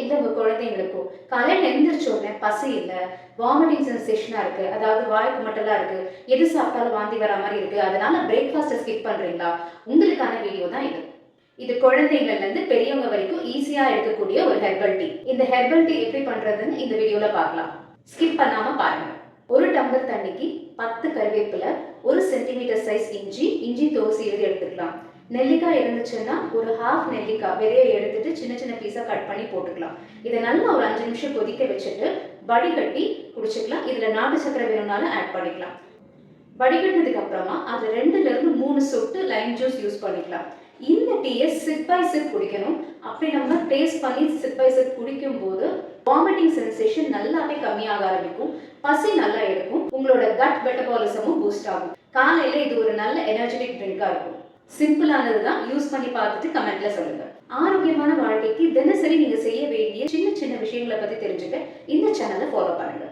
இல்ல உங்க குழந்தைங்களுக்கோ காலையில எழுந்திரிச்ச உடனே பசி இல்ல, வாமிட்டிங் சென்சேஷனா இருக்கு, அதாவது வாய் குமட்டலா இருக்கு, எது சாப்பிட்டாலும் வாந்தி வர மாதிரி இருக்கு, அதனால பிரேக்ஃபாஸ்ட்டை ஸ்கிப் பண்றீங்களா? உங்களுக்கான வீடியோ தான் இது. இது குழந்தைங்கள்ல இருந்து பெரியவங்க வரைக்கும் ஈஸியா எடுக்கக்கூடிய ஒரு ஹெர்பல் டீ. இந்த ஹெர்பல் டீ எப்படி பண்றதுன்னு இந்த வீடியோல பார்க்கலாம். ஸ்கிப் பண்ணாம பாருங்க. ஒரு டம்ளர் தண்ணிக்கு 10 கறிவேப்பிலை, 1 சென்டிமீட்டர் சைஸ் இஞ்சி தோல் சீவி எடுத்துக்கலாம். நெல்லிக்காய் இருந்துச்சுன்னா ஒரு ஹாஃப் நெல்லிக்காய் விதையை எடுத்துட்டு சின்ன சின்ன பீஸா கட் பண்ணி போட்டுக்கலாம். இதை நல்லா ஒரு 5 நிமிஷம் கொதிக்க வச்சுட்டு வடிகட்டி குடிச்சுக்கலாம். இதுல நாட்டு சக்கரை வேணும்னாலும் ஆட் பண்ணிக்கலாம். வடிகட்டினதுக்கு அப்புறமா அது 2ல இருந்து 3 சொட்டு லைம் ஜூஸ் யூஸ் பண்ணிக்கலாம். இந்த டீயை சிப் பை சிப் குடிக்கணும். அப்படி நம்ம டேஸ்ட் பண்ணி சிப் பை சிப் குடிக்கும் போது வாமிட்டிங் சென்சேஷன் நல்லாவே கம்மியாக ஆரம்பிக்கும், பசி நல்லா எடுக்கும், உங்களோட கட் மெட்டபாலிசமும் பூஸ்ட் ஆகும். காலையில இது ஒரு நல்ல எனர்ஜெட்டிக் ட்ரிங்கா இருக்கும். சிம்பிளானது தான், யூஸ் பண்ணி பார்த்துட்டு கமெண்ட்ல சொல்லுங்க. ஆரோக்கியமான வாழ்க்கைக்கு தினசரி நீங்க செய்ய வேண்டிய சின்ன சின்ன விஷயங்களை பத்தி தெரிஞ்சுக்க இந்த சேனலை ஃபாலோ பண்ணுங்க.